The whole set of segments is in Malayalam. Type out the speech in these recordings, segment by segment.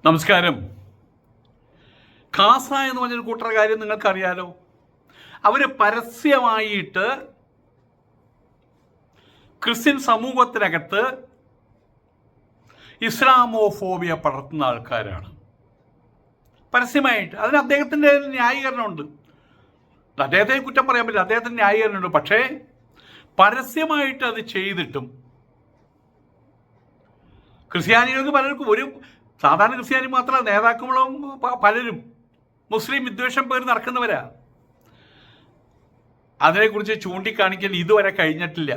നമസ്കാരം. ഖാസ എന്ന് പറഞ്ഞൊരു കൂട്ടർ കാര്യം നിങ്ങൾക്കറിയാലോ. അവർ പരസ്യമായിട്ട് ക്രിസ്ത്യൻ സമൂഹത്തിനകത്ത് ഇസ്ലാമോഫോബിയ പടർത്തുന്ന ആൾക്കാരാണ്. പരസ്യമായിട്ട്. അതിന് അദ്ദേഹത്തിൻ്റെ ന്യായീകരണമുണ്ട്. അദ്ദേഹത്തെ കുറ്റം പറയാൻ പറ്റില്ല, അദ്ദേഹത്തിൻ്റെ ന്യായീകരണമുണ്ട്. പക്ഷേ പരസ്യമായിട്ട് അത് ചെയ്തിട്ടും ക്രിസ്ത്യാനികൾക്ക് പലർക്കും, ഒരു സാധാരണ ക്രിസ്ത്യാനി മാത്രമല്ല, നേതാക്കളും പലരും മുസ്ലിം വിദ്വേഷം പേര് നടക്കുന്നവരാ. അതിനെക്കുറിച്ച് ചൂണ്ടിക്കാണിക്കൽ ഇതുവരെ കഴിഞ്ഞിട്ടില്ല.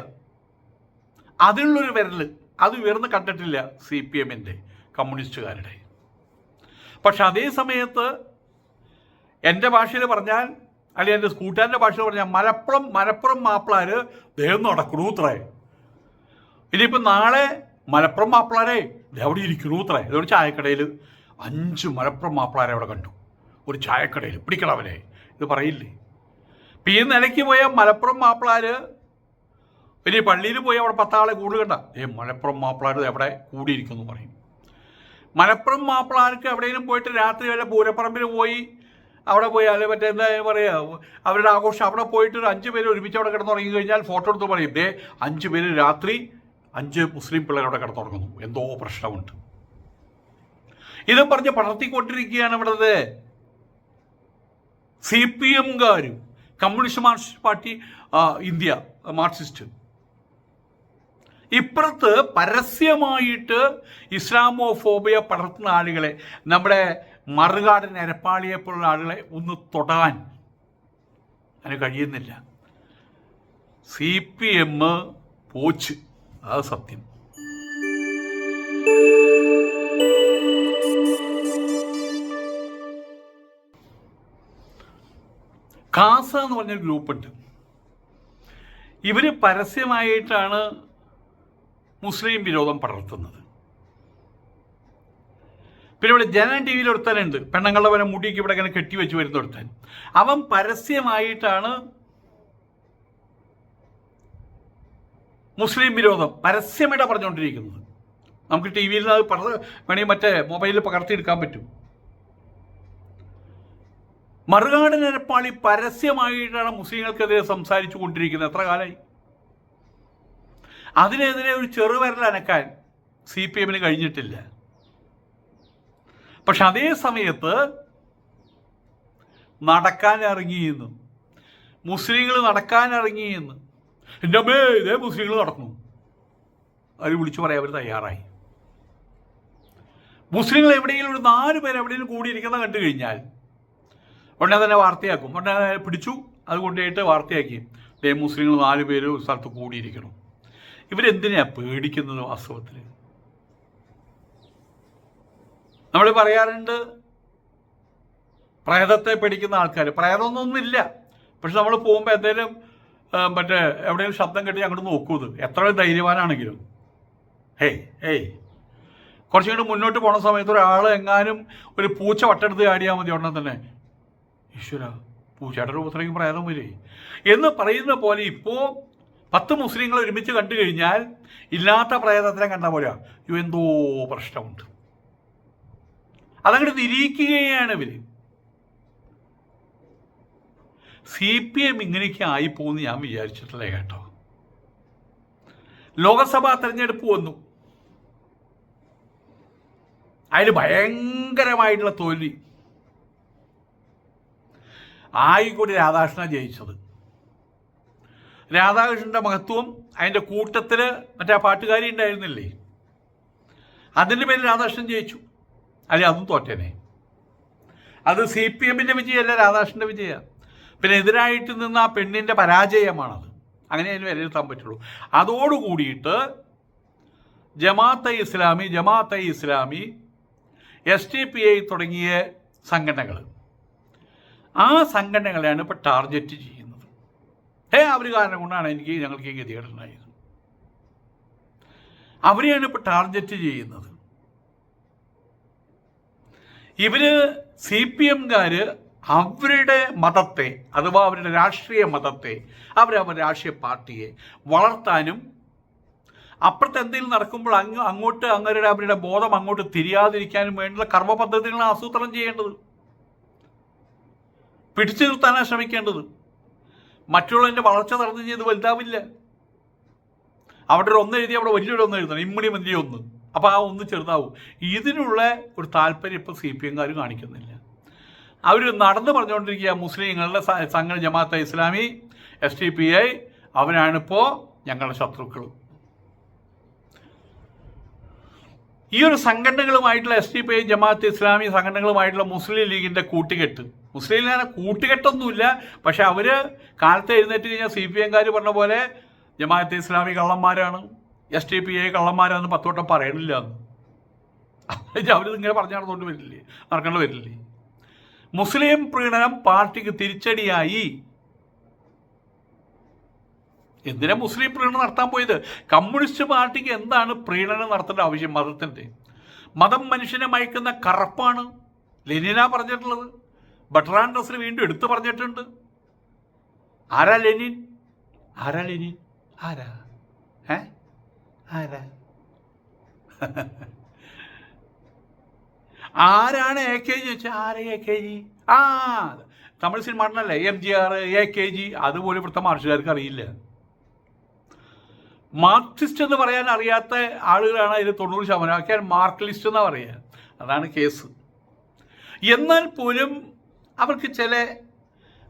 അതിനുള്ളൊരു വിരൽ അത് ഉയർന്ന് കണ്ടിട്ടില്ല CPM-ൻ്റെ, കമ്മ്യൂണിസ്റ്റുകാരുടെ. പക്ഷെ അതേ സമയത്ത് എൻ്റെ ഭാഷയിൽ പറഞ്ഞാൽ, അല്ലെങ്കിൽ എൻ്റെ കൂട്ടുകാരൻ്റെ ഭാഷയിൽ പറഞ്ഞാൽ, മലപ്പുറം മാപ്പിളാർ ദേഹം നടക്കണൂത്രേ. ഇനിയിപ്പോൾ നാളെ മലപ്പുറം മാപ്പിളാരെ എവിടെ ഇരിക്കണൂത്രേ. ഇതൊരു ചായക്കടയിൽ 5 മലപ്പുറം മാപ്പിളാരെ അവിടെ കണ്ടു, ഒരു ചായക്കടയിൽ പിടിക്കണവനെ, ഇത് പറയില്ലേ. ഇപ്പം ഈ നിലയ്ക്ക് പോയ മലപ്പുറം മാപ്പിളാർ വലിയ പള്ളിയിൽ പോയി അവിടെ 10 ആളെ കൂടുതൽ കണ്ട, മലപ്പുറം മാപ്പിളാർ എവിടെ കൂടിയിരിക്കുന്നു പറയും. മലപ്പുറം മാപ്പിളാർക്ക് എവിടെയെങ്കിലും പോയിട്ട് രാത്രി വല്ല പൂരപ്പറമ്പിൽ പോയി അവിടെ പോയി, അല്ലെ മറ്റേ എന്താ പറയുക, അവരുടെ ആഘോഷം അവിടെ പോയിട്ട് ഒരു 5 പേര് ഒരുമിച്ച് അവിടെ കിടന്നുറങ്ങി കഴിഞ്ഞാൽ ഫോട്ടോ എടുത്ത് പറയും, 5 പേര് രാത്രി 5 മുസ്ലിം പിള്ളേരവിടെ കിടന്നുറങ്ങുന്നു, എന്തോ പ്രശ്നമുണ്ട്. ഇത് പറഞ്ഞ് പടർത്തിക്കൊണ്ടിരിക്കുകയാണ് ഇവിടുത്തെ CPM-കാരും communist marxist party India marxist. ഇപ്പുറത്ത് പരസ്യമായിട്ട് ഇസ്ലാമോഫോബിയ പടർത്തുന്ന ആളുകളെ, നമ്മുടെ മറുകാടൻ എരപ്പാളിയെപ്പോലുള്ള ആളുകളെ ഒന്ന് തൊടാൻ അതിന് കഴിയുന്നില്ല. CPM പോച്ച്, അത് സത്യം. ഖാസ എന്ന് പറഞ്ഞൊരു ഗ്രൂപ്പുണ്ട്. ഇവർ പരസ്യമായിട്ടാണ് മുസ്ലിം വിരോധം പടർത്തുന്നത്. പിന്നെ ഇവിടെ ജനൻ TV-യിൽ ഒരുത്തനുണ്ട്, പെണ്ണുങ്ങളുടെ വരെ മുടിക്ക് ഇവിടെ ഇങ്ങനെ കെട്ടിവെച്ച് വരുന്ന ഒരുത്തൻ. അവൻ പരസ്യമായിട്ടാണ് മുസ്ലിം വിരോധം പരസ്യമായിട്ട് പറഞ്ഞുകൊണ്ടിരിക്കുന്നത്. നമുക്ക് TV-യിൽ അത് വേണമെങ്കിൽ മറ്റേ മൊബൈലിൽ പകർത്തിയെടുക്കാൻ പറ്റും. മറുകാടൻ എരപ്പാളി പരസ്യമായിട്ടാണ് മുസ്ലിങ്ങൾക്കെതിരെ സംസാരിച്ചു കൊണ്ടിരിക്കുന്നത്. എത്ര കാലമായി? അതിനെതിരെ ഒരു ചെറുവിരൽ അനക്കാൻ CPM-ന് കഴിഞ്ഞിട്ടില്ല. പക്ഷെ അതേ സമയത്ത് നടക്കാനിറങ്ങിയെന്ന്, മുസ്ലിങ്ങൾ നടക്കാനിറങ്ങിയെന്ന്, എൻ്റെ അമ്മേ ഇതേ മുസ്ലിങ്ങൾ നടക്കുന്നു, അവർ വിളിച്ചു പറയാൻ അവർ തയ്യാറായി. മുസ്ലിങ്ങൾ എവിടെയെങ്കിലും ഒരു 4 പേര് എവിടെയെങ്കിലും കൂടിയിരിക്കുന്ന കണ്ടു കഴിഞ്ഞാൽ ഉടനെ തന്നെ വാർത്തയാക്കും. ഉടനെ പിടിച്ചു, അത് കൊണ്ടുപോയിട്ട് വാർത്തയാക്കി, മുസ്ലിങ്ങൾ 4 പേര് ഒരു സ്ഥലത്ത് കൂടിയിരിക്കണം. ഇവരെന്തിനാണ് പേടിക്കുന്നത് വാസ്തവത്തിൽ? നമ്മൾ പറയാറുണ്ട് പ്രേതത്തെ പേടിക്കുന്ന ആൾക്കാർ. പ്രേതമൊന്നുമില്ല, പക്ഷെ നമ്മൾ പോകുമ്പോൾ എന്തെങ്കിലും മറ്റേ എവിടെയെങ്കിലും ശബ്ദം കെട്ടി അങ്ങോട്ട് നോക്കൂത്, എത്ര ധൈര്യവാനാണെങ്കിലും. കുറച്ചും കൂടി മുന്നോട്ട് പോണ സമയത്ത് ഒരാൾ എങ്ങാനും ഒരു പൂച്ച വട്ടെടുത്ത് ചാടിയാൽ മതി, ഉടനെ തന്നെ ഈശ്വര പൂച്ചയുടെ രൂപത്തിലേക്ക് പ്രേതം വരെ എന്ന് പറയുന്ന പോലെ ഇപ്പോൾ 10 മുസ്ലിങ്ങൾ ഒരുമിച്ച് കണ്ടു കഴിഞ്ഞാൽ ഇല്ലാത്ത പ്രേതത്തിനെ കണ്ട പോലെ എന്തോ പ്രശ്നമുണ്ട്. അതങ്ങോട്ട് നിരീക്കുകയാണ് ഇവർ. CPM ഇങ്ങനെയൊക്കെ ആയിപ്പോന്ന് ഞാൻ വിചാരിച്ചിട്ടില്ല കേട്ടോ. ലോകസഭാ തെരഞ്ഞെടുപ്പ് വന്നു, അതിൽ ഭയങ്കരമായിട്ടുള്ള തോൽവി. ആയിക്കോടി രാധാകൃഷ്ണൻ ജയിച്ചത്. രാധാകൃഷ്ണൻ്റെ മഹത്വം, അതിൻ്റെ കൂട്ടത്തിൽ മറ്റേ പാട്ടുകാരി ഉണ്ടായിരുന്നില്ലേ, അതിൻ്റെ പേരിൽ രാധാകൃഷ്ണൻ ജയിച്ചു. അല്ലെ അതും തോറ്റേനെ. അത് CPM-ൻ്റെ വിജയമല്ല, രാധാകൃഷ്ണൻ്റെ വിജയമാണ്. പിന്നെ എതിരായിട്ട് നിന്ന് ആ പെണ്ണിൻ്റെ പരാജയമാണത്. അങ്ങനെ അതിന് വിലയിരുത്താൻ പറ്റുള്ളൂ. അതോടുകൂടിയിട്ട് ജമാഅത്തെ ഇസ്ലാമി SDPI തുടങ്ങിയ സംഘടനകൾ, ആ സംഘടനകളെയാണ് ഇപ്പോൾ ടാർഗറ്റ് ചെയ്യുന്നത്. അവർ കാരണം കൊണ്ടാണ് ഞങ്ങൾക്ക് ഈ ഗതികേടുണ്ടായത്. അവരെയാണ് ഇപ്പോൾ ടാർഗറ്റ് ചെയ്യുന്നത്. ഇവര് CPM-കാർ അവരുടെ മതത്തെ, അഥവാ അവരുടെ രാഷ്ട്രീയ മതത്തെ, അവരുടെ രാഷ്ട്രീയ പാർട്ടിയെ വളർത്താനും അപ്പുറത്ത് എന്തെങ്കിലും നടക്കുമ്പോൾ അങ്ങോട്ട് അവരുടെ ബോധം അങ്ങോട്ട് തിരിയാതിരിക്കാനും വേണ്ടിയുള്ള കർമ്മ പദ്ധതികളാണ് ആസൂത്രണം ചെയ്യേണ്ടത്, പിടിച്ചു നിർത്താനാണ് ശ്രമിക്കേണ്ടത്. മറ്റുള്ളതിൻ്റെ വളർച്ച തടഞ്ഞു ചെയ്ത് വലുതാവില്ല. അവിടെ ഒരു ഒന്ന് എഴുതി അവിടെ വലിയൊരു ഒന്ന് എഴുതണം, ഇമ്മണി മന്തി ഒന്ന്, അപ്പോൾ ആ ഒന്ന് ചെറുതാവും. ഇതിനുള്ള ഒരു താല്പര്യം ഇപ്പോൾ CPM-കാർ കാണിക്കുന്നില്ല. അവർ നടന്ന് പറഞ്ഞുകൊണ്ടിരിക്കുക മുസ്ലിങ്ങളുടെ സംഘടന ജമാഅത്തെ ഇസ്ലാമി, SDPI അവരാണിപ്പോൾ ഞങ്ങളുടെ ശത്രുക്കൾ. ഈ ഒരു സംഘടനകളുമായിട്ടുള്ള SDPI, ജമാഅത്തെ ഇസ്ലാമി സംഘടനകളുമായിട്ടുള്ള മുസ്ലിം ലീഗിൻ്റെ കൂട്ടുകെട്ട്, മുസ്ലിം ലീഗിനെ കൂട്ടുകെട്ടൊന്നുമില്ല, പക്ഷെ അവർ കാലത്ത് എഴുന്നേറ്റ് കഴിഞ്ഞാൽ CPM-കാർ പറഞ്ഞ പോലെ ജമാഅത്തെ ഇസ്ലാമി കള്ളന്മാരാണ്, SDPI കള്ളന്മാരാണെന്ന് 10 വട്ടം പറയണില്ല എന്ന്. അവരിങ്ങനെ പറഞ്ഞു നടക്കേണ്ടി വരില്ലേ? മുസ്ലിം പ്രീണനം പാർട്ടിക്ക് തിരിച്ചടിയായി. എന്തിനാ മുസ്ലിം പ്രീണനം നടത്താൻ പോയത്? കമ്മ്യൂണിസ്റ്റ് പാർട്ടിക്ക് എന്താണ് പ്രീണനം നടത്തേണ്ട ആവശ്യം? മതം മനുഷ്യനെ മയക്കുന്ന കറപ്പാണ്. ലെനിനാ പറഞ്ഞിട്ടുള്ളത്. ബട്രാൻ റസൽ വീണ്ടും എടുത്തു പറഞ്ഞിട്ടുണ്ട്. ആരാ ലെനിൻ? ആരാ ആരാണ് AKG വെച്ചാൽ ആരാ AKG? തമിഴ് സിനിമ നടനല്ലേ MGR, AKG. അതുപോലെ ഇവിടുത്തെ മാർഷുകാർക്ക് അറിയില്ല. മാർക്സിസ്റ്റ് എന്ന് പറയാൻ അറിയാത്ത ആളുകളാണ് അതിൽ 90%. ഒക്കെ മാർക്ലിസ്റ്റ് എന്നാണ് പറയുക. അതാണ് കേസ്. എന്നാൽ പോലും അവർക്ക് ചില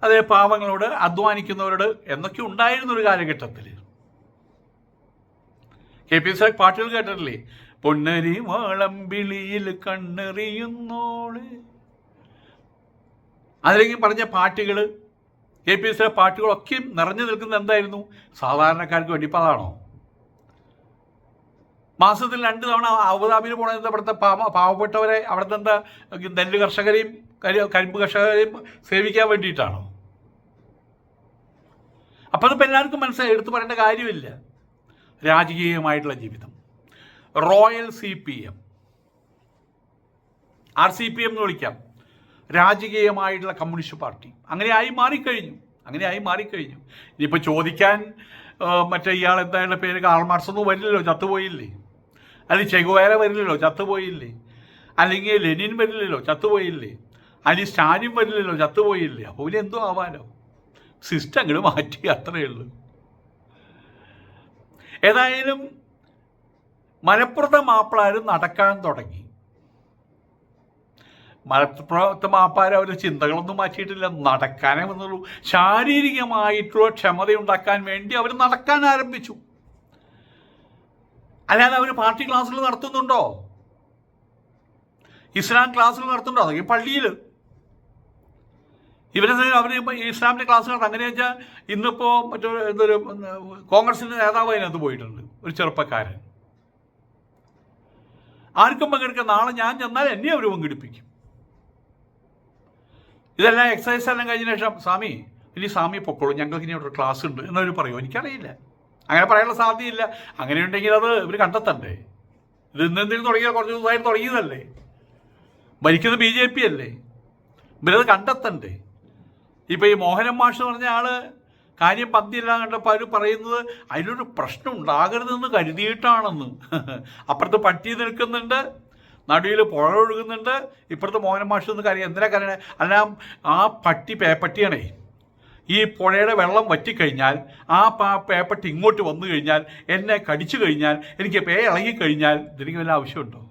അതേ പാവങ്ങളോട്, അധ്വാനിക്കുന്നവരോട് എന്നൊക്കെ ഉണ്ടായിരുന്നൊരു കാലഘട്ടത്തിൽ KPSC പാട്ടുകൾ കേട്ടിട്ടില്ലേ? പൊന്നരി വാളംബിളിയിൽ കണ്ണെറിയുന്നോള്. അതിലേക്ക് പറഞ്ഞ പാട്ടുകൾ, KPSC പാട്ടുകളൊക്കെ നിറഞ്ഞു നിൽക്കുന്നത് എന്തായിരുന്നു? സാധാരണക്കാർക്ക് വേണ്ടി. ഇപ്പം അതാണോ? മാസത്തിൽ 2 തവണ അബുദാബിയിൽ പോണത് ഇവിടുത്തെ പാവപ്പെട്ടവരെ, അവിടുത്തെ എന്താ നെല്ല് കർഷകരെയും കരിമ്പ് കർഷകരെയും സേവിക്കാൻ വേണ്ടിയിട്ടാണോ? അപ്പം അതിപ്പോൾ എല്ലാവർക്കും മനസ്സിലായി, എടുത്തു പറയേണ്ട കാര്യമില്ല. രാജകീയമായിട്ടുള്ള ജീവിതം. റോയൽ CPM, RCPM എന്ന് വിളിക്കാം, രാജകീയമായിട്ടുള്ള കമ്മ്യൂണിസ്റ്റ് പാർട്ടി അങ്ങനെയായി മാറിക്കഴിഞ്ഞു. ഇനിയിപ്പോൾ ചോദിക്കാൻ മറ്റേ ഇയാൾ എന്തായാലും പേര് കാൾ മാർക്സ് ഒന്നും വരില്ലല്ലോ, ചത്തുപോയില്ലേ? അല്ലെങ്കിൽ ചെഗുവേര വരില്ലല്ലോ, ചത്തുപോയില്ലേ? അല്ലെങ്കിൽ ലെനിൻ വരില്ലല്ലോ, ചത്തുപോയില്ലേ? അല്ലെങ്കിൽ സ്റ്റാലിൻ വരില്ലല്ലോ, ചത്തുപോയില്ലേ? അപ്പോൾ ഇനി എന്തോ ആവാനോ? സിസ്റ്റം അങ്ങോട്ട് മാറ്റി, അത്രയേ ഉള്ളൂ. ഏതായാലും മലപ്പുറത്തെ മാപ്പിളാർ നടക്കാൻ തുടങ്ങി. മലപ്പുറത്തെ മാപ്പാർ അവർ ചിന്തകളൊന്നും മാറ്റിയിട്ടില്ല, നടക്കാനേ വന്നുള്ളൂ. ശാരീരികമായിട്ടുള്ള ക്ഷമതയുണ്ടാക്കാൻ വേണ്ടി അവർ നടക്കാൻ ആരംഭിച്ചു. അല്ലാതെ അവർ പാർട്ടി ക്ലാസ്സുകൾ നടത്തുന്നുണ്ടോ? ഇസ്ലാം ക്ലാസ്സുകൾ നടത്തുന്നുണ്ടോ? അതൊക്കെ പള്ളിയിൽ. അവർ ഇസ്ലാമിൻ്റെ ക്ലാസ് നടത്തും. അങ്ങനെ വെച്ചാൽ ഇന്നിപ്പോൾ എന്തൊരു കോൺഗ്രസിൻ്റെ നേതാവ് അതിനകത്ത് പോയിട്ടുണ്ട്, ഒരു ചെറുപ്പക്കാരൻ. ആർക്കും പങ്കെടുക്കാം. നാളെ ഞാൻ ചെന്നാൽ എന്നെ അവർ പങ്കെടുപ്പിക്കും. ഇതെല്ലാം എക്സസൈസ് എല്ലാം കഴിഞ്ഞ ശേഷം സ്വാമി ഇനി സ്വാമി പൊക്കോളൂ, ഞങ്ങൾക്ക് ഇനി ഒരു ക്ലാസ് ഉണ്ട് എന്നവർ പറയുമോ? എനിക്കറിയില്ല. അങ്ങനെ പറയാനുള്ള സാധ്യതയില്ല. അങ്ങനെയുണ്ടെങ്കിൽ അത് ഇവർ കണ്ടെത്തണ്ടേ? ഇത് ഇന്നെന്തെങ്കിലും തുടങ്ങിയാൽ കുറച്ച് ദിവസമായിട്ട് തുടങ്ങിയതല്ലേ? ഭരിക്കുന്നത് BJP അല്ലേ? ഇവരത് കണ്ടെത്തണ്ടേ? ഇപ്പോൾ ഈ മോഹനൻ മാഷ് എന്ന് പറഞ്ഞ ആള് കാര്യം പന്തിയില്ല കണ്ടപ്പോൾ അവർ പറയുന്നത് അതിലൊരു പ്രശ്നം ഉണ്ടാകരുതെന്ന് കരുതിയിട്ടാണെന്ന്. അപ്പുറത്ത് പട്ടി നിൽക്കുന്നുണ്ട്, നടുവിൽ പുഴ ഒഴുകുന്നുണ്ട്, ഇപ്പുറത്ത് മോഹനൻ മാഷ് എന്ന് കാര്യം എന്തിനാ കരണേ? അല്ല, ആ പേപ്പട്ടിയാണേ. ഈ പുഴയുടെ വെള്ളം വറ്റിക്കഴിഞ്ഞാൽ ആ പേപ്പട്ടി ഇങ്ങോട്ട് വന്നു കഴിഞ്ഞാൽ, എന്നെ കടിച്ചു കഴിഞ്ഞാൽ, എനിക്ക് ഇളകിക്കഴിഞ്ഞാൽ ഇതിന് വല്ല ആവശ്യമുണ്ടോ?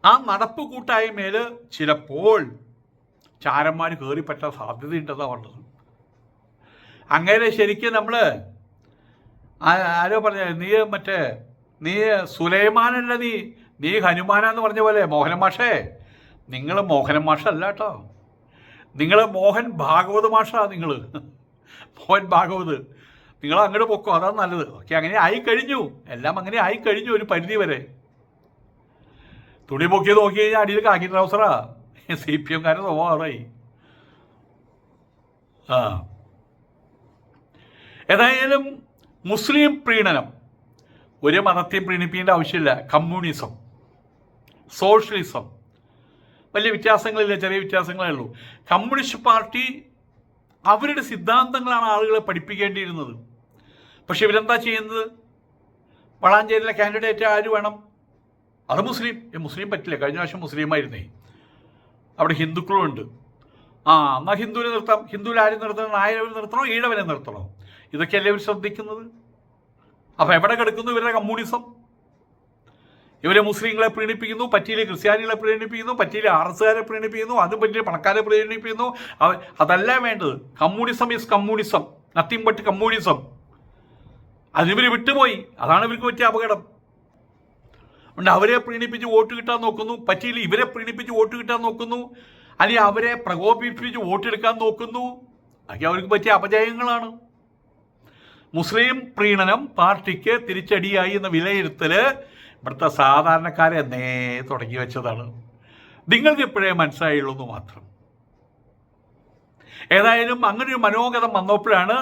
ആ നടപ്പ് കൂട്ടായ്മയിൽ ചിലപ്പോൾ ചാരന്മാർ കയറിപ്പറ്റാൻ സാധ്യതയുണ്ടെന്നാണ് പറഞ്ഞത്. അങ്ങനെ ശരിക്കും നമ്മൾ ആരോ പറഞ്ഞ നീ സുലൈമാനല്ല, നീ ഹനുമാനാന്ന് പറഞ്ഞ പോലെ മോഹനൻ മാഷേ, നിങ്ങൾ മോഹനൻ മാഷല്ല കേട്ടോ, നിങ്ങൾ മോഹൻ ഭാഗവത് മാഷാണ്. മോഹൻ ഭാഗവത്, നിങ്ങൾ അങ്ങോട്ട് പൊക്കോ, അതാണ് നല്ലത്. ഓക്കെ, അങ്ങനെ ആയിക്കഴിഞ്ഞു, എല്ലാം അങ്ങനെ ആയിക്കഴിഞ്ഞു ഒരു പരിധി വരെ. തുണി പൊക്കിയത് നോക്കി കഴിഞ്ഞാൽ അടിയിൽ കാക്കി ട്രൗസറാ. CPM-കാരുടെ സ്വഭാവമായി. ഏതായാലും മുസ്ലിം പ്രീണനം ഒരു മതത്തെയും പ്രീണിപ്പിക്കേണ്ട ആവശ്യമില്ല. കമ്മ്യൂണിസം, സോഷ്യലിസം വലിയ വ്യത്യാസങ്ങളില്ല, ചെറിയ വ്യത്യാസങ്ങളേ ഉള്ളൂ. കമ്മ്യൂണിസ്റ്റ് പാർട്ടി അവരുടെ സിദ്ധാന്തങ്ങളാണ് ആളുകളെ പഠിപ്പിക്കേണ്ടിയിരുന്നത്. പക്ഷെ ഇവരെന്താ ചെയ്യുന്നത്? വളാഞ്ചേരിയിലെ കാൻഡിഡേറ്റ് ആര് വേണം? അത് മുസ്ലിം പറ്റില്ല. കഴിഞ്ഞ പ്രാവശ്യം മുസ്ലിമായിരുന്നേ. അവിടെ ഹിന്ദുക്കളും ഉണ്ട്. എന്നാൽ ഹിന്ദുവിനെ നിർത്താം. ഹിന്ദുവിൽ ആരും നിർത്തണം? നായരവനെ നിർത്തണോ ഈഴവനെ നിർത്തണോ? ഇതൊക്കെയല്ലേ ഇവർ ശ്രദ്ധിക്കുന്നത്. അപ്പം എവിടെ കിടക്കുന്നു ഇവരുടെ കമ്മ്യൂണിസം? ഇവരെ മുസ്ലിങ്ങളെ പ്രീണിപ്പിക്കുന്നു, പറ്റിയിലെ ക്രിസ്ത്യാനികളെ പ്രീണിപ്പിക്കുന്നു, പറ്റിയിലെ ആർഎസ്കാരെ പ്രീണിപ്പിക്കുന്നു, അതും പറ്റിയ പണക്കാരെ പ്രീണിപ്പിക്കുന്നു. അതല്ല വേണ്ടത്. Communism is communism, nothing but communism. അതിവർ വിട്ടുപോയി. അതാണ് ഇവർക്ക് പറ്റിയ അപകടം. അതുകൊണ്ട് അവരെ പ്രീണിപ്പിച്ച് വോട്ട് കിട്ടാൻ നോക്കുന്നു, പറ്റിയില്ല ഇവരെ പ്രീണിപ്പിച്ച് വോട്ട് കിട്ടാൻ നോക്കുന്നു, അല്ലെങ്കിൽ അവരെ പ്രകോപിപ്പിച്ച് വോട്ടെടുക്കാൻ നോക്കുന്നു. അതൊക്കെ അവർക്ക് പറ്റിയ അപജയങ്ങളാണ്. മുസ്ലിം പ്രീണനം പാർട്ടിക്ക് തിരിച്ചടിയായി എന്ന വിലയിരുത്തല് ഇവിടുത്തെ സാധാരണക്കാരെ എന്നേ തുടങ്ങി വെച്ചതാണ്. നിങ്ങൾക്ക് ഇപ്പോഴേ മനസ്സിലായുള്ളൂ എന്ന് മാത്രം. ഏതായാലും അങ്ങനൊരു മനോഗതം വന്നപ്പോഴാണ്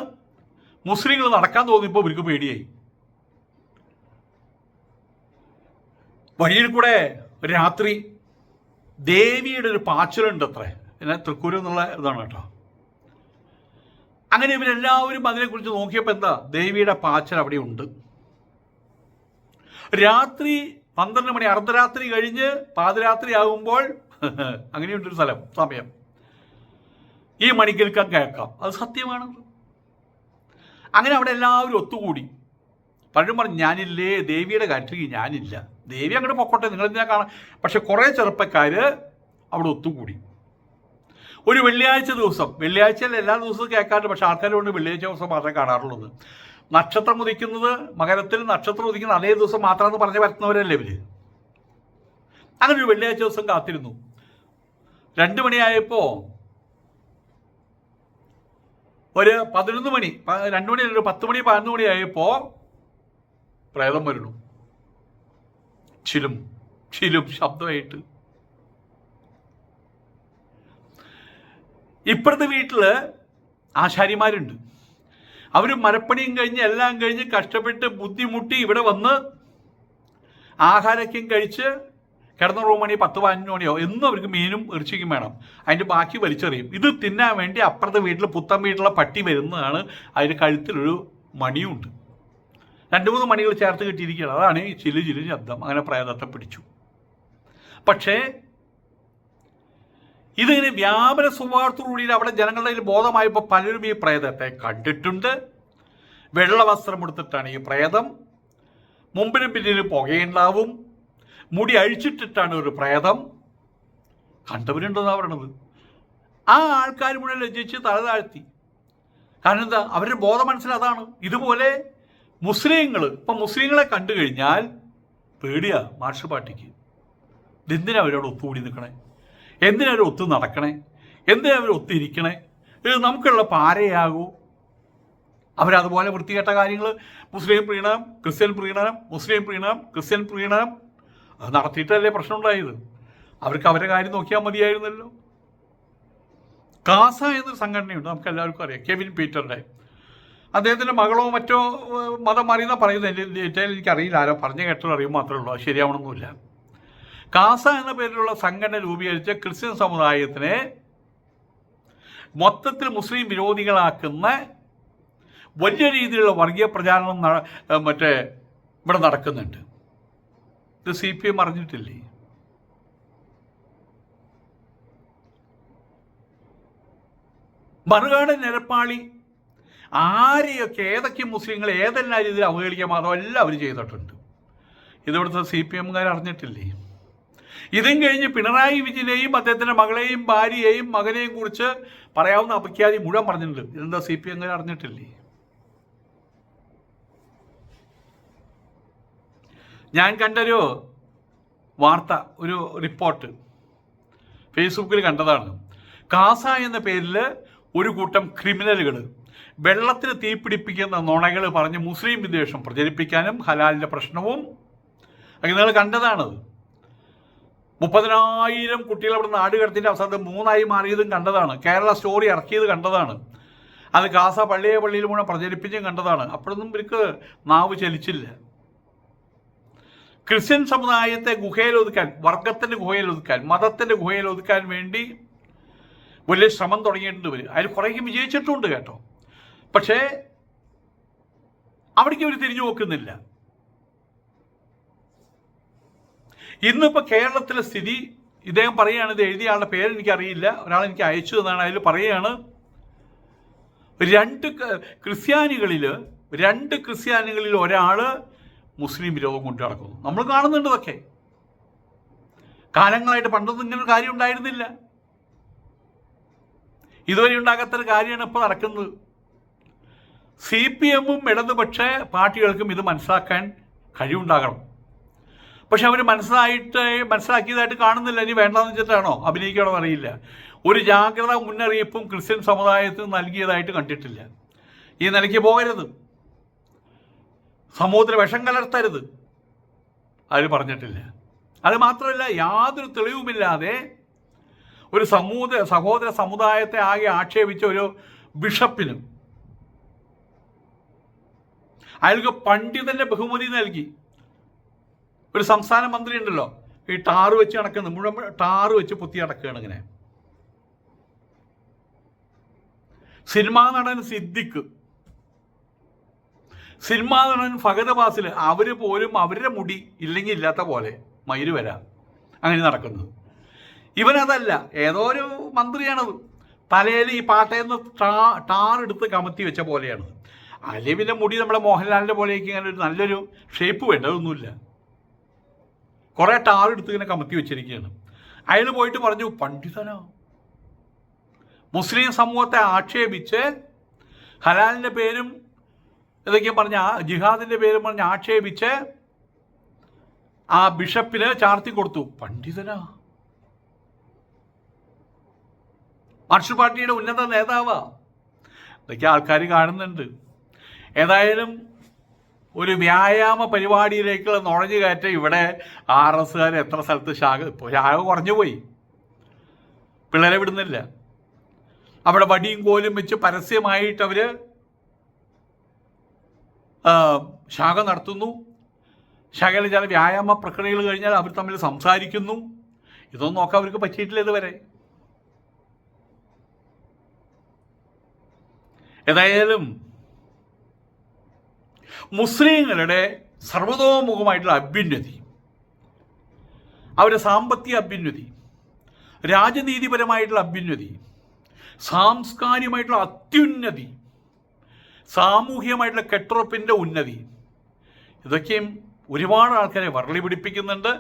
മുസ്ലിങ്ങൾ നടക്കാൻ തോന്നിയപ്പോൾ ഇവർക്ക് പേടിയായി. വഴിയിൽ കൂടെ രാത്രി ദേവിയുടെ ഒരു പാച്ചിലുണ്ട് അത്രേ. പിന്നെ തൃക്കൂർ എന്നുള്ള ഇതാണ് കേട്ടോ. അങ്ങനെ ഇവരെല്ലാവരും അതിനെക്കുറിച്ച് നോക്കിയപ്പോൾ എന്താ, ദേവിയുടെ പാച്ചൽ അവിടെ ഉണ്ട്. രാത്രി 12 മണി, അർദ്ധരാത്രി കഴിഞ്ഞ് പാതിരാത്രി ആകുമ്പോൾ അങ്ങനെയുണ്ടൊരു സമയം ഈ മണിക്കൽക്കം കേൾക്കാം. അത് സത്യമാണ്. അങ്ങനെ അവിടെ എല്ലാവരും ഒത്തുകൂടി. പലരും പറഞ്ഞു ഞാനില്ലേ, ദേവിയുടെ കാര്യത്തിൽ ഞാനില്ല, ദേവി അങ്ങോട്ട് പൊക്കോട്ടെ, നിങ്ങളെന്തിനാ കാണാം. പക്ഷെ കുറേ ചെറുപ്പക്കാർ അവിടെ ഒത്തുകൂടി. ഒരു വെള്ളിയാഴ്ച ദിവസം, വെള്ളിയാഴ്ചയിൽ എല്ലാ ദിവസവും കേൾക്കാറുണ്ട്, പക്ഷെ ആൾക്കാരുകൊണ്ട് വെള്ളിയാഴ്ച ദിവസം മാത്രമേ കാണാറുള്ളത്. നക്ഷത്രം ഉദിക്കുന്നത്, മകരത്തിൽ നക്ഷത്രം ഉദിക്കുന്നത് അതേ ദിവസം മാത്രമെന്ന് പറഞ്ഞ് വരുത്തുന്നവരല്ലേ ഇവര്. അങ്ങനെ ഒരു വെള്ളിയാഴ്ച ദിവസം കാത്തിരുന്നു. 2 മണിയായപ്പോൾ ഒരു 11 മണി, 2 മണി, ഒരു 10 മണി 11 മണിയായപ്പോൾ പ്രേതം വരുന്നു. ചിലും ശബ്ദമായിട്ട്. ഇപ്പുറത്തെ വീട്ടില് ആശാരിമാരുണ്ട്. അവർ മരപ്പണിയും കഴിഞ്ഞ് എല്ലാം കഴിഞ്ഞ് കഷ്ടപ്പെട്ട് ബുദ്ധിമുട്ടി ഇവിടെ വന്ന് ആഹാരക്കും കഴിച്ച് കിടന്ന മണി 10-15 മണിയോ എന്നും അവർക്ക് മീനും ഇറച്ചിക്കും വേണം. അതിൻ്റെ ബാക്കി വലിച്ചെറിയും. ഇത് തിന്നാൻ വേണ്ടി അപ്പുറത്തെ വീട്ടിൽ പുത്തൻ വീട്ടിലെ പട്ടി വരുന്നതാണ്. അതിൻ്റെ കഴുത്തിലൊരു മണിയുണ്ട്. 2-3 മണികൾ ചേർത്ത് കിട്ടിയിരിക്കുകയാണ്. അതാണ് ഈ ചിലു ശബ്ദം. അങ്ങനെ പ്രേതത്തെ പിടിച്ചു. പക്ഷേ ഇതിങ്ങനെ വ്യാപന സ്വഭാവത്തോടുകൂടി അവിടെ ജനങ്ങളുടെ ബോധമായപ്പോൾ പലരും ഈ പ്രേതത്തെ കണ്ടിട്ടുണ്ട്. വെള്ള വസ്ത്രം എടുത്തിട്ടാണ് ഈ പ്രേതം. മുമ്പിനും പിന്നിലും പുകയുണ്ടാവും. മുടി അഴിച്ചിട്ടിട്ടാണ് ഒരു പ്രേതം. കണ്ടവരുണ്ടെന്നാണ് പറയണത്. ആ ആൾക്കാർ മുഴുവൻ ലജ്ജിച്ച് തല താഴ്ത്തി. കാരണം എന്താ, അവരുടെ ബോധം മനസ്സിലതാണ്. ഇതുപോലെ മുസ്ലിങ്ങൾ, ഇപ്പം മുസ്ലിങ്ങളെ കണ്ടു കഴിഞ്ഞാൽ പേടിയാ മാർഷൽ പാർട്ടിക്ക്. എന്തിനാ അവരോട് ഒത്തുകൂടി നിൽക്കണേ? എന്തിനാ അവർ ഒത്തു നടക്കണേ? എന്തിനാ അവർ ഒത്തിരിക്കണേ? ഇത് നമുക്കുള്ള പാരയാകൂ. അവരതുപോലെ വൃത്തികെട്ട കാര്യങ്ങൾ, മുസ്ലിം പ്രീണനം, ക്രിസ്ത്യൻ പ്രീണനം, മുസ്ലിം പ്രീണനം, ക്രിസ്ത്യൻ പ്രീണനം, അത് നടത്തിയിട്ടല്ലേ പ്രശ്നം ഉണ്ടായത്. അവർക്ക് അവരുടെ കാര്യം നോക്കിയാൽ മതിയായിരുന്നല്ലോ. കാസ എന്നൊരു സംഘടനയുണ്ട്, നമുക്ക് എല്ലാവർക്കും അറിയാം, കെവിൻ പീറ്ററുടെ. അദ്ദേഹത്തിൻ്റെ മകളോ മറ്റോ മതം മാറിയെന്നാണ് പറയുന്നത്. എൻ്റെ ഡീറ്റെയിൽ എനിക്കറിയില്ല, ആരോ പറഞ്ഞു കേട്ടോ അറിയും മാത്രമേ ഉള്ളൂ. അത് ശരിയാവണമെന്നില്ല. കാസ എന്ന പേരിലുള്ള സംഘടന രൂപീകരിച്ച ക്രിസ്ത്യൻ സമുദായത്തിനെ മൊത്തത്തിൽ മുസ്ലിം വിരോധികളാക്കുന്ന വലിയ രീതിയിലുള്ള വർഗീയ പ്രചാരണം ഇവിടെ നടക്കുന്നുണ്ട്. ഇത് CPM അറിഞ്ഞിട്ടില്ലേ? മറുകാട് നിരപ്പാളി ആരെയൊക്കെ ഏതൊക്കെ മുസ്ലിങ്ങളെ ഏതെല്ലാം രീതിയിൽ അവഹേളിക്കാമോ അതെല്ലാം അവർ ചെയ്തിട്ടുണ്ട്. ഇതിവിടുത്തെ CPMകാർ അറിഞ്ഞിട്ടില്ലേ? ഇതും കഴിഞ്ഞ് പിണറായി വിജയനെയും അദ്ദേഹത്തിൻ്റെ മകളെയും ഭാര്യയെയും മകനെയും കുറിച്ച് പറയാവുന്ന അപഖ്യാതി മുഴുവൻ പറഞ്ഞിട്ടുണ്ട്. ഇതെന്താ CPMകാർ അറിഞ്ഞിട്ടില്ലേ? ഞാൻ കണ്ടൊരു വാർത്ത, ഒരു റിപ്പോർട്ട് ഫേസ്ബുക്കിൽ കണ്ടതാണ്. കാസ എന്ന പേരിൽ ഒരു കൂട്ടം ക്രിമിനലുകൾ വെള്ളത്തിന് തീപിടിപ്പിക്കുന്ന നുണകൾ പറഞ്ഞ് മുസ്ലിം വിദ്വേഷം പ്രചരിപ്പിക്കാനും ഹലാലിൻ്റെ പ്രശ്നവും ഒക്കെ നിങ്ങൾ കണ്ടതാണത്. 30,000 കുട്ടികൾ അവിടെ നാട് കടത്തിൻ്റെ അവസാനത്ത് 3 മാറിയതും കണ്ടതാണ്. കേരള സ്റ്റോറി ഇറക്കിയത് കണ്ടതാണ്. അത് കാസ പള്ളിയിൽ മുഴുവൻ പ്രചരിപ്പിച്ചും കണ്ടതാണ്. അപ്പോഴൊന്നും ഇവർക്ക് നാവ് ചലിച്ചില്ല. ക്രിസ്ത്യൻ സമുദായത്തെ ഗുഹയിലൊതുക്കാൻ, വർഗത്തിൻ്റെ ഗുഹയിലൊതുക്കാൻ, മതത്തിൻ്റെ ഗുഹയിലൊതുക്കാൻ വേണ്ടി വലിയ ശ്രമം തുടങ്ങിയിട്ടുണ്ട് ഇവർ. അതിൽ കുറേയൊക്കെ വിജയിച്ചിട്ടുണ്ട് കേട്ടോ. പക്ഷേ അവിടേക്ക് അവർ തിരിഞ്ഞു നോക്കുന്നില്ല. ഇന്നിപ്പോൾ കേരളത്തിലെ സ്ഥിതി ഇദ്ദേഹം പറയുകയാണ്, ഇത് എഴുതിയ ആളുടെ പേരെനിക്കറിയില്ല, ഒരാൾ എനിക്ക് അയച്ചു എന്നാണ്. അതിൽ പറയുകയാണ്, രണ്ട് ക്രിസ്ത്യാനികളിൽ ഒരാൾ മുസ്ലിം വിരോധം കൊണ്ട് നടക്കുന്നു. നമ്മൾ കാണുന്നുണ്ട് ഇതൊക്കെ. കാലങ്ങളായിട്ട് പണ്ടൊന്നും ഇങ്ങനൊരു കാര്യം ഉണ്ടായിരുന്നില്ല. ഇതുവരെ ഉണ്ടാകാത്തൊരു കാര്യമാണ് ഇപ്പോൾ നടക്കുന്നത്. CPM-ഉം ഇടതുപക്ഷ പാർട്ടികൾക്കും ഇത് മനസ്സിലാക്കാൻ കഴിവുണ്ടാകണം. പക്ഷെ അവർ മനസ്സിലാക്കിയതായിട്ട് കാണുന്നില്ല. ഇനി വേണ്ടെന്ന് വെച്ചിട്ടാണോ അഭിനയിക്കണോ അറിയില്ല. ഒരു ജാഗ്രത മുന്നറിയിപ്പും ക്രിസ്ത്യൻ സമുദായത്തിന് നൽകിയതായിട്ട് കണ്ടിട്ടില്ല. ഈ നിലയ്ക്ക് പോകരുത്, സമൂഹത്തിൽ വിഷം കലർത്തരുത്, അവർ പറഞ്ഞിട്ടില്ല. അത് മാത്രമല്ല, യാതൊരു തെളിവുമില്ലാതെ ഒരു സഹോദര സമുദായത്തെ ആകെ ആക്ഷേപിച്ച ഒരു ബിഷപ്പിന് അയാൾക്ക് പണ്ഡിതന്റെ ബഹുമതി നൽകി. ഒരു സംസ്ഥാന മന്ത്രി ഉണ്ടല്ലോ, ഈ ടാറ് വെച്ച് നടക്കുന്നു, മുഴുവൻ ടാറ് വെച്ച് പൊത്തി നടക്കുകയാണ് ഇങ്ങനെ. സിനിമാ നടൻ സിദ്ദിഖ്, സിനിമാ നടൻ ഫഹദ് ഫാസിൽ, അവർ പോലും അവരുടെ മുടി ഇല്ലെങ്കിൽ ഇല്ലാത്ത പോലെ മയില് വരാം അങ്ങനെ നടക്കുന്നത്. ഇവനതല്ല, ഏതോ ഒരു മന്ത്രിയാണത്. തലയിൽ ഈ പാട്ടയെന്ന് ടാറെടുത്ത് കമത്തി വെച്ച പോലെയാണ്. അലവിൻ്റെ മുടി നമ്മളെ മോഹൻലാലിൻ്റെ പോലെയൊക്കെ ഇങ്ങനെ ഒരു നല്ലൊരു ഷേപ്പ് വേണ്ട, അതൊന്നുമില്ല. കുറേ ടാറെടുത്ത് ഇങ്ങനെ കമത്തി വെച്ചിരിക്കുകയാണ്. അയാൾ പോയിട്ട് പറഞ്ഞു, പണ്ഡിതനോ, മുസ്ലിം സമൂഹത്തെ ആക്ഷേപിച്ച് ഹലാലിൻ്റെ പേരും ഇതൊക്കെയും പറഞ്ഞ ജിഹാദിൻ്റെ പേരും പറഞ്ഞ് ആക്ഷേപിച്ച് ആ ബിഷപ്പിന് ചാർത്തി കൊടുത്തു. പണ്ഡിതനാ, മാർക്സിസ്റ്റ് പാർട്ടിയുടെ ഉന്നത നേതാവാ. ഇതൊക്കെ ആൾക്കാർ കാണുന്നുണ്ട്. ഏതായാലും ഒരു വ്യായാമ പരിപാടിയിലേക്കുള്ള നുഴഞ്ഞു കയറ്റം ഇവിടെ RSകാർ എത്ര സ്ഥലത്ത് ശാഖ കുറഞ്ഞു പോയി, പിള്ളേരെ വിടുന്നില്ല. അവിടെ വടിയും കോലും വെച്ച് പരസ്യമായിട്ട് അവർ ശാഖ നടത്തുന്നു. ശാഖയിൽ ചില വ്യായാമ പ്രക്രിയകൾ കഴിഞ്ഞാൽ അവർ തമ്മിൽ സംസാരിക്കുന്നു. ഇതൊന്നും നോക്കാൻ അവർക്ക് പറ്റിയിട്ടില്ല ഇതുവരെ. ഏതായാലും മുസ്ലിങ്ങളുടെ സർവതോമുഖമായിട്ടുള്ള അഭ്യുന്നതി, അവരുടെ സാമ്പത്തിക അഭ്യുന്നതി, രാജനീതിപരമായിട്ടുള്ള അഭ്യുന്നതി, സാംസ്കാരികമായിട്ടുള്ള അത്യുന്നതി, സാമൂഹികമായിട്ടുള്ള കെട്ടുറപ്പിൻ്റെ ഉന്നതി, ഇതൊക്കെയും ഒരുപാട് ആൾക്കാരെ വിരളി പിടിപ്പിക്കുന്നുണ്ട്.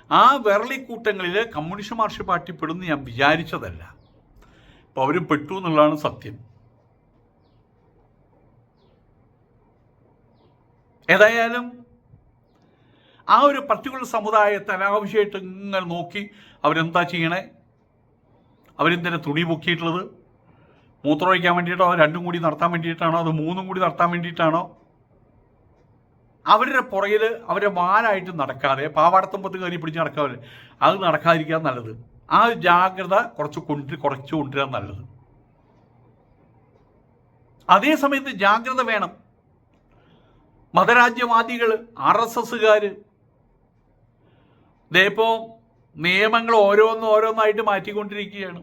ആ വിരളിക്കൂട്ടങ്ങളിൽ കമ്മ്യൂണിസ്റ്റ് മാർക്സിസ്റ്റ് പാർട്ടി പെടുമെന്ന് ഞാൻ വിചാരിച്ചതല്ല. അപ്പോൾ അവരും പെട്ടു എന്നുള്ളതാണ് സത്യം. ഏതായാലും ആ ഒരു പർട്ടിക്കുലർ സമുദായത്തെ അനാവശ്യമായിട്ട് ഇങ്ങനെ നോക്കി അവരെന്താ ചെയ്യണേ, അവരെന്തിനാ തുണി പൊക്കിയിട്ടുള്ളത്? മൂത്രമൊഴിക്കാൻ വേണ്ടിയിട്ടോ, രണ്ടും കൂടി നടത്താൻ വേണ്ടിയിട്ടാണോ, അത് മൂന്നും കൂടി നടത്താൻ വേണ്ടിയിട്ടാണോ? അവരുടെ പുറകിൽ അവരെ വാലായിട്ട് നടക്കാതെ പാവാടത്തുമ്പത്ത് കയറി പിടിച്ച് നടക്കാതെ അത് നടക്കാതിരിക്കാൻ നല്ലത്. ആ ജാഗ്രത കുറച്ച് കൊണ്ടുവരാൻ നല്ലത്. അതേസമയത്ത് ജാഗ്രത വേണം. മതരാജ്യവാദികൾ, RSSകാർ ഇതേപ്പോൾ നിയമങ്ങൾ ഓരോന്നായിട്ട് മാറ്റിക്കൊണ്ടിരിക്കുകയാണ്.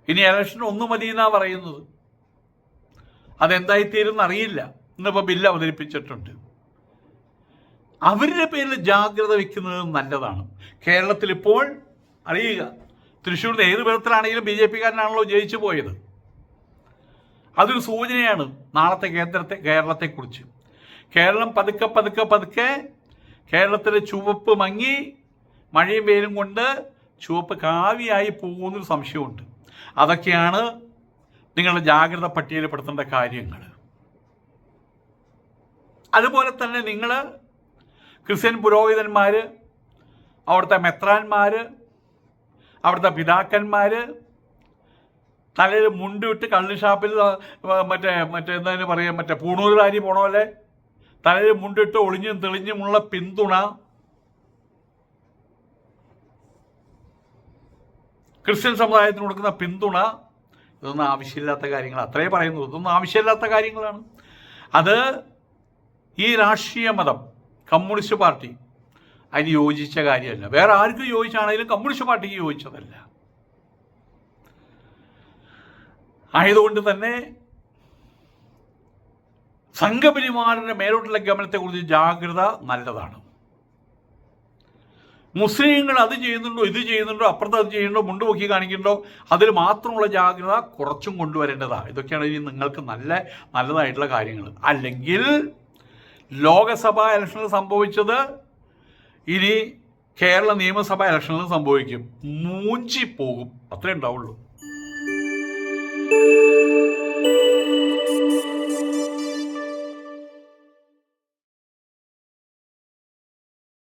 ഇനി ഇലക്ഷൻ ഒന്നു മതി എന്നാണ് പറയുന്നത്. അതെന്തായിത്തീരുമെന്ന് അറിയില്ല. ഇന്നിപ്പോൾ ബില്ല് അവതരിപ്പിച്ചിട്ടുണ്ട്. അവരുടെ പേരിൽ ജാഗ്രത വയ്ക്കുന്നത് നല്ലതാണ്. കേരളത്തിൽ ഇപ്പോൾ അറിയുക, തൃശ്ശൂരിൽ ഏത് വിധത്തിലാണെങ്കിലും BJPക്കാരനാണല്ലോ ജയിച്ചു പോയത്. അതൊരു സൂചനയാണ് നാളത്തെ കേരളത്തെക്കുറിച്ച്. കേരളം പതുക്കെ കേരളത്തിലെ ചുവപ്പ് മങ്ങി മഴയും വെയിലും കൊണ്ട് ചുവപ്പ് കാവിയായി പോകുന്നൊരു സംശയമുണ്ട്. അതൊക്കെയാണ് നിങ്ങളുടെ ജാഗ്രത പട്ടികയിൽപ്പെടുത്തേണ്ട കാര്യങ്ങൾ. അതുപോലെ തന്നെ നിങ്ങൾ ക്രിസ്ത്യൻ പുരോഹിതന്മാർ, അവിടുത്തെ മെത്രാന്മാർ, അവിടുത്തെ പിതാക്കന്മാർ തലയിൽ മുണ്ടിട്ട് കള്ള് ഷാപ്പിൽ എന്തായാലും പറയാം, പൂണൂരുകാരി പോണ പോലെ തലയിൽ മുണ്ടിട്ട് ഒളിഞ്ഞും തെളിഞ്ഞുമുള്ള പിന്തുണ ക്രിസ്ത്യൻ സമുദായത്തിന് കൊടുക്കുന്ന പിന്തുണ, ഇതൊന്നും ആവശ്യമില്ലാത്ത കാര്യങ്ങൾ. അത്രേ പറയുന്നു, ഇതൊന്നും ആവശ്യമില്ലാത്ത കാര്യങ്ങളാണ്. അത് ഈ രാഷ്ട്രീയ മതം, കമ്മ്യൂണിസ്റ്റ് പാർട്ടി അതിന് യോജിച്ച കാര്യമല്ല. വേറെ ആർക്കും യോജിച്ചാണെങ്കിലും കമ്മ്യൂണിസ്റ്റ് പാർട്ടിക്ക് യോജിച്ചതല്ല. ആയതുകൊണ്ട് തന്നെ സംഘപരിവാറിൻ്റെ മേലോട്ടുള്ള ഗമനത്തെക്കുറിച്ച് ജാഗ്രത നല്ലതാണ്. മുസ്ലിങ്ങൾ അത് ചെയ്യുന്നുണ്ടോ, ഇത് ചെയ്യുന്നുണ്ടോ, അപ്പുറത്ത് അത് ചെയ്യുന്നുണ്ടോ, മുണ്ടുപൊക്കി കാണിക്കുന്നുണ്ടോ, അതിൽ മാത്രമുള്ള ജാഗ്രത കുറച്ചും കൊണ്ടുവരേണ്ടതാണ്. ഇതൊക്കെയാണ് ഇനി നിങ്ങൾക്ക് നല്ലതായിട്ടുള്ള കാര്യങ്ങൾ. അല്ലെങ്കിൽ ലോകസഭാ ഇലക്ഷനിൽ സംഭവിച്ചത് ഇനി കേരള നിയമസഭാ ഇലക്ഷനിൽ സംഭവിക്കും. മൂഞ്ചി പോകും. അത്രേ ഉണ്ടാവുള്ളൂ.